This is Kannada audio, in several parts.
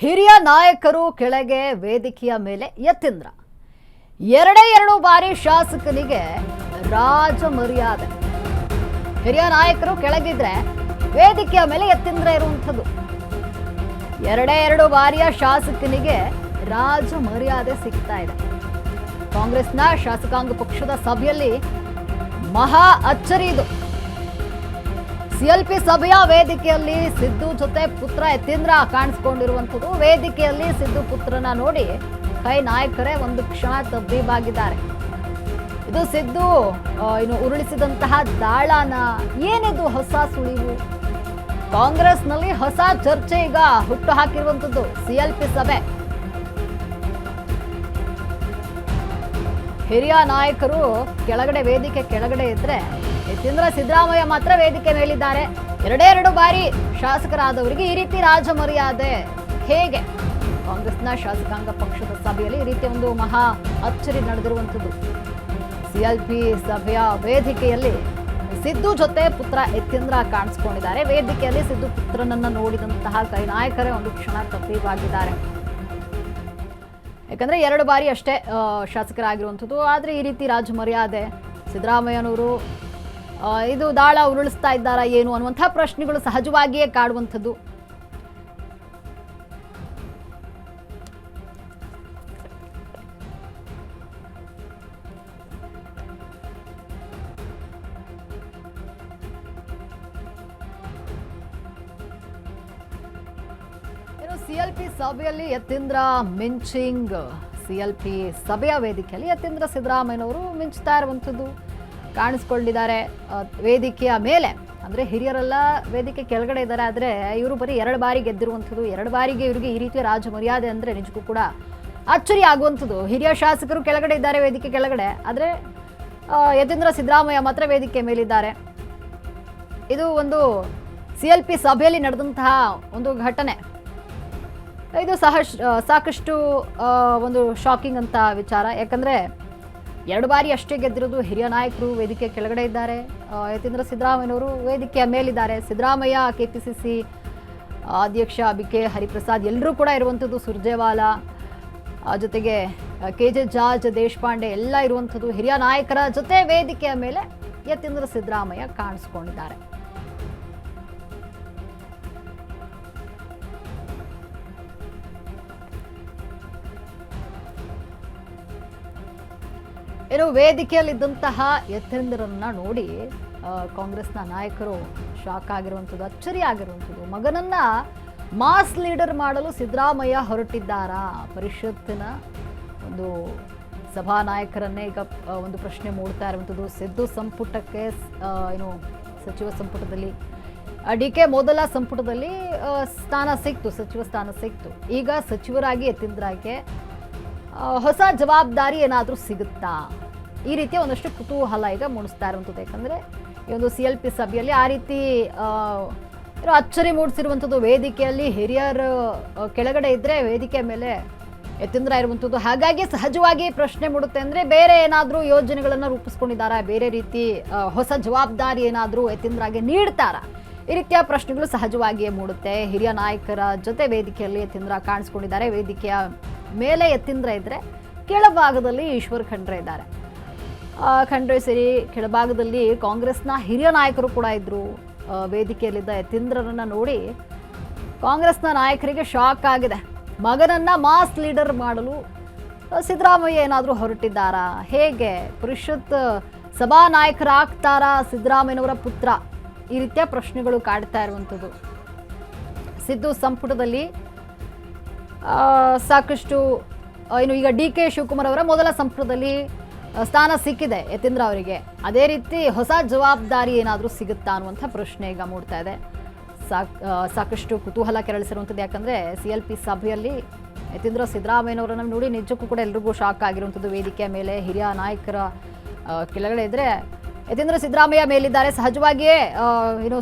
ಹಿರಿಯ ನಾಯಕರು ಕೆಳಗೆ ವೇದಿಕೆಯ ಮೇಲೆ ಯತೀಂದ್ರ ಎರಡು ಬಾರಿ ಶಾಸಕನಿಗೆ ರಾಜ ಮರ್ಯಾದೆ. ಹಿರಿಯ ನಾಯಕರು ಕೆಳಗಿದ್ರೆ ವೇದಿಕೆಯ ಮೇಲೆ ಯತೀಂದ್ರ ಇರುವಂಥದ್ದು. ಎರಡು ಬಾರಿಯ ಶಾಸಕನಿಗೆ ರಾಜ ಮರ್ಯಾದೆ ಸಿಗ್ತಾ ಇದೆ. ಕಾಂಗ್ರೆಸ್ನ ಶಾಸಕಾಂಗ ಪಕ್ಷದ ಸಭೆಯಲ್ಲಿ ಮಹಾ ಅಚ್ಚರಿ ಇದು. ಸಿಎಲ್ಪಿ ಸಭೆಯ ವೇದಿಕೆಯಲ್ಲಿ ಸಿದ್ದು ಜೊತೆ ಪುತ್ರ ಯತೀಂದ್ರ ಕಾಣಿಸಿಕೊಂಡಿರುವಂಥದ್ದು. ವೇದಿಕೆಯಲ್ಲಿ ಸಿದ್ದು ಪುತ್ರನ ನೋಡಿ ಕೈ ನಾಯಕರೇ ಒಂದು ಕ್ಷಣ ತಬ್ಬಿಬಾಗಿದ್ದಾರೆ. ಇದು ಸಿದ್ದು ಉರುಳಿಸಿದಂತಹ ದಾಳನ ಏನಿದು ಹೊಸ ಸುಳಿವು? ಕಾಂಗ್ರೆಸ್ನಲ್ಲಿ ಹೊಸ ಚರ್ಚೆ ಈಗ ಹುಟ್ಟು ಹಾಕಿರುವಂಥದ್ದು. ಸಿಎಲ್ಪಿ ಸಭೆ, ಹಿರಿಯ ನಾಯಕರು ಕೆಳಗಡೆ ವೇದಿಕೆ ಕೆಳಗಡೆ ಇದ್ರೆ ಯತೀಂದ್ರ ಸಿದ್ದರಾಮಯ್ಯ ಮಾತ್ರ ವೇದಿಕೆ ಮೇಲಿದ್ದಾರೆ. ಎರಡು ಬಾರಿ ಶಾಸಕರಾದವರಿಗೆ ಈ ರೀತಿ ರಾಜ ಮರ್ಯಾದೆ ಹೇಗೆ? ಕಾಂಗ್ರೆಸ್ನ ಶಾಸಕಾಂಗ ಪಕ್ಷದ ಸಭೆಯಲ್ಲಿ ಈ ರೀತಿ ಒಂದು ಮಹಾ ಅಚ್ಚರಿ ನಡೆದಿರುವಂಥದ್ದು. ಸಿಎಲ್ಪಿ ಸಭೆಯ ವೇದಿಕೆಯಲ್ಲಿ ಸಿದ್ದು ಜೊತೆ ಪುತ್ರ ಯತೀಂದ್ರ ಕಾಣಿಸ್ಕೊಂಡಿದ್ದಾರೆ. ವೇದಿಕೆಯಲ್ಲಿ ಸಿದ್ದು ಪುತ್ರನನ್ನ ನೋಡಿದಂತಹ ಕೈ ನಾಯಕರೇ ಒಂದು ಕ್ಷಣ ತಬ್ಬಿಬಾಗಿದ್ದಾರೆ. ಯಾಕಂದ್ರೆ ಎರಡು ಬಾರಿ ಅಷ್ಟೇ ಶಾಸಕರಾಗಿರುವಂಥದ್ದು. ಆದರೆ ಈ ರೀತಿ ರಾಜ ಮರ್ಯಾದೆ ಸಿದ್ದರಾಮಯ್ಯನವರು ಇದು ದಾಳ ಉರುಳಿಸ್ತಾ ಇದ್ದಾರಾ ಏನು ಅನ್ನುವಂಥ ಪ್ರಶ್ನೆಗಳು ಸಹಜವಾಗಿಯೇ ಕಾಡುವಂಥದ್ದು. ಸಿಎಲ್ಪಿ ಸಭೆಯಲ್ಲಿ ಯತೀಂದ್ರ ಮಿಂಚಿಂಗ್. ಸಿಎಲ್ಪಿ ಸಭೆಯ ವೇದಿಕೆಯಲ್ಲಿ ಯತೀಂದ್ರ ಸಿದ್ದರಾಮಯ್ಯನವರು ಮಿಂಚ್ತಾ ಇರುವಂಥದ್ದು ಕಾಣಿಸ್ಕೊಂಡಿದ್ದಾರೆ. ವೇದಿಕೆಯ ಮೇಲೆ ಅಂದರೆ ಹಿರಿಯರೆಲ್ಲ ವೇದಿಕೆ ಕೆಳಗಡೆ ಇದ್ದಾರೆ. ಆದರೆ ಇವರು ಬರೀ ಎರಡು ಬಾರಿ ಗೆದ್ದಿರುವಂಥದ್ದು. ಎರಡು ಬಾರಿಗೆ ಇವರಿಗೆ ಈ ರೀತಿಯ ರಾಜ ಮರ್ಯಾದೆ ಅಂದರೆ ನಿಜಕ್ಕೂ ಕೂಡ ಅಚ್ಚರಿ ಆಗುವಂಥದ್ದು. ಹಿರಿಯ ಶಾಸಕರು ಕೆಳಗಡೆ ಇದ್ದಾರೆ ವೇದಿಕೆ ಕೆಳಗಡೆ, ಆದರೆ ಯತೀಂದ್ರ ಸಿದ್ದರಾಮಯ್ಯ ಮಾತ್ರ ವೇದಿಕೆ ಮೇಲಿದ್ದಾರೆ. ಇದು ಒಂದು ಸಿಎಲ್ಪಿ ಸಭೆಯಲ್ಲಿ ನಡೆದಂತಹ ಒಂದು ಘಟನೆ. ಇದು ಸಾಕಷ್ಟು ಒಂದು ಶಾಕಿಂಗ್ ಅಂತ ವಿಚಾರ. ಯಾಕಂದರೆ ಎರಡು ಬಾರಿ ಅಷ್ಟೇ ಗೆದ್ದಿರೋದು. ಹಿರಿಯ ನಾಯಕರು ವೇದಿಕೆ ಕೆಳಗಡೆ ಇದ್ದಾರೆ, ಯತೀಂದ್ರ ಸಿದ್ದರಾಮಯ್ಯನವರು ವೇದಿಕೆಯ ಮೇಲಿದ್ದಾರೆ. ಸಿದ್ದರಾಮಯ್ಯ ಕೆಪಿಸಿಸಿ ಅಧ್ಯಕ್ಷ ಬಿಕೆ ಹರಿಪ್ರಸಾದ್ ಎಲ್ಲರೂ ಕೂಡ ಇರುವಂಥದ್ದು. ಸುರ್ಜೇವಾಲಾ ಜೊತೆಗೆ ಕೆಜೆ ಜಾರ್ಜ್, ದೇಶಪಾಂಡೆ ಎಲ್ಲ ಇರುವಂಥದ್ದು. ಹಿರಿಯ ನಾಯಕರ ಜೊತೆ ವೇದಿಕೆಯ ಮೇಲೆ ಯತೀಂದ್ರ ಸಿದ್ದರಾಮಯ್ಯ ಕಾಣಿಸ್ಕೊಂಡಿದ್ದಾರೆ. ಏನು ವೇದಿಕೆಯಲ್ಲಿದ್ದಂತಹ ಯತೀಂದ್ರನ್ನ ನೋಡಿ ಕಾಂಗ್ರೆಸ್ನ ನಾಯಕರು ಶಾಕ್ ಆಗಿರುವಂಥದ್ದು, ಅಚ್ಚರಿ ಆಗಿರುವಂಥದ್ದು. ಮಗನನ್ನ ಮಾಸ್ ಲೀಡರ್ ಮಾಡಲು ಸಿದ್ದರಾಮಯ್ಯ ಹೊರಟಿದ್ದಾರಾ? ಪರಿಷತ್ತಿನ ಒಂದು ಸಭಾ ನಾಯಕರನ್ನೇ ಈಗ ಒಂದು ಪ್ರಶ್ನೆ ಮೂಡ್ತಾ ಇರುವಂಥದ್ದು. ಸಿದ್ದು ಸಂಪುಟಕ್ಕೆ ಸಚಿವ ಸಂಪುಟದಲ್ಲಿ ಡಿಕೆ ಮೊದಲ ಸಂಪುಟದಲ್ಲಿ ಸ್ಥಾನ ಸಿಕ್ತು, ಸಚಿವ ಸ್ಥಾನ ಸಿಕ್ತು. ಈಗ ಸಚಿವರಾಗಿ ಯತೀಂದ್ರಗೆ ಹೊಸ ಜವಾಬ್ದಾರಿ ಏನಾದರೂ ಸಿಗುತ್ತಾ? ಈ ರೀತಿಯ ಒಂದಷ್ಟು ಕುತೂಹಲ ಈಗ ಮೂಡಿಸ್ತಾ ಇರುವಂಥದ್ದು. ಯಾಕಂದರೆ ಈ ಒಂದು ಸಿಎಲ್ಪಿ ಸಭೆಯಲ್ಲಿ ಆ ರೀತಿ ಅಚ್ಚರಿ ಮೂಡಿಸಿರುವಂಥದ್ದು. ವೇದಿಕೆಯಲ್ಲಿ ಹಿರಿಯರು ಕೆಳಗಡೆ ಇದ್ದರೆ ವೇದಿಕೆ ಮೇಲೆ ಯತೀಂದ್ರ ಇರುವಂಥದ್ದು. ಹಾಗಾಗಿ ಸಹಜವಾಗಿ ಪ್ರಶ್ನೆ ಮೂಡುತ್ತೆ, ಅಂದರೆ ಬೇರೆ ಏನಾದರೂ ಯೋಜನೆಗಳನ್ನು ರೂಪಿಸ್ಕೊಂಡಿದ್ದಾರಾ? ಬೇರೆ ರೀತಿ ಹೊಸ ಜವಾಬ್ದಾರಿ ಏನಾದರೂ ಯತೀಂದ್ರಗೆ ನೀಡ್ತಾರಾ? ಈ ರೀತಿಯ ಪ್ರಶ್ನೆಗಳು ಸಹಜವಾಗಿಯೇ ಮೂಡುತ್ತೆ. ಹಿರಿಯ ನಾಯಕರ ಜೊತೆ ವೇದಿಕೆಯಲ್ಲಿ ಯತೀಂದ್ರ ಕಾಣಿಸ್ಕೊಂಡಿದ್ದಾರೆ. ವೇದಿಕೆಯ ಮೇಲೆ ಯತೀಂದ್ರ ಇದ್ದರೆ ಕೆಳಭಾಗದಲ್ಲಿ ಈಶ್ವರ್ ಖಂಡ್ರೆ ಇದ್ದಾರೆ. ಖಂಡ್ರೆ ಸೇರಿ ಕೆಳಭಾಗದಲ್ಲಿ ಕಾಂಗ್ರೆಸ್ನ ಹಿರಿಯ ನಾಯಕರು ಕೂಡ ಇದ್ದರು. ವೇದಿಕೆಯಲ್ಲಿದ್ದ ಯತೀಂದ್ರರನ್ನು ನೋಡಿ ಕಾಂಗ್ರೆಸ್ನ ನಾಯಕರಿಗೆ ಶಾಕ್ ಆಗಿದೆ. ಮಗನನ್ನ ಮಾಸ್ ಲೀಡರ್ ಮಾಡಲು ಸಿದ್ದರಾಮಯ್ಯ ಏನಾದರೂ ಹೊರಟಿದ್ದಾರಾ? ಹೇಗೆ ಪರಿಷತ್ ಸಭಾ ನಾಯಕರಾಗ್ತಾರಾ ಸಿದ್ದರಾಮಯ್ಯನವರ ಪುತ್ರ? ಈ ರೀತಿಯ ಪ್ರಶ್ನೆಗಳು ಕಾಡ್ತಾ ಇರುವಂಥದ್ದು. ಸಿದ್ದು ಸಂಪುಟದಲ್ಲಿ ಸಾಕಷ್ಟು ಈಗ ಡಿಕೆ ಶಿವಕುಮಾರ್ ಅವರ ಮೊದಲ ಸಂಪುಟದಲ್ಲಿ ಸ್ಥಾನ ಸಿಕ್ಕಿದೆ ಯತೀಂದ್ರ ಅವರಿಗೆ. ಅದೇ ರೀತಿ ಹೊಸ ಜವಾಬ್ದಾರಿ ಏನಾದರೂ ಸಿಗುತ್ತಾ ಅನ್ನುವಂಥ ಪ್ರಶ್ನೆ ಈಗ ಮೂಡ್ತಾ ಇದೆ. ಸಾಕಷ್ಟು ಕುತೂಹಲ ಕೆರಳಿಸಿರುವಂಥದ್ದು. ಯಾಕಂದರೆ ಸಿಎಲ್ಪಿ ಸಭೆಯಲ್ಲಿ ಯತೀಂದ್ರ ಸಿದ್ದರಾಮಯ್ಯನವರನ್ನು ನೋಡಿ ನಿಜಕ್ಕೂ ಕೂಡ ಎಲ್ರಿಗೂ ಶಾಕ್ ಆಗಿರುವಂಥದ್ದು. ವೇದಿಕೆಯ ಮೇಲೆ ಹಿರಿಯ ನಾಯಕರ ಕೆಳಗಡೆ ಇದ್ದರೆ ಯತೀಂದ್ರ ಸಿದ್ದರಾಮಯ್ಯ ಮೇಲಿದ್ದಾರೆ. ಸಹಜವಾಗಿಯೇ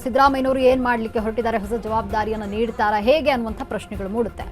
ಸಿದ್ದರಾಮಯ್ಯನವರು ಏನು ಮಾಡಲಿಕ್ಕೆ ಹೊರಟಿದ್ದಾರೆ? ಹೊಸ ಜವಾಬ್ದಾರಿಯನ್ನು ನೀಡ್ತಾರಾ ಹೇಗೆ ಅನ್ನುವಂಥ ಪ್ರಶ್ನೆಗಳು ಮೂಡುತ್ತೆ.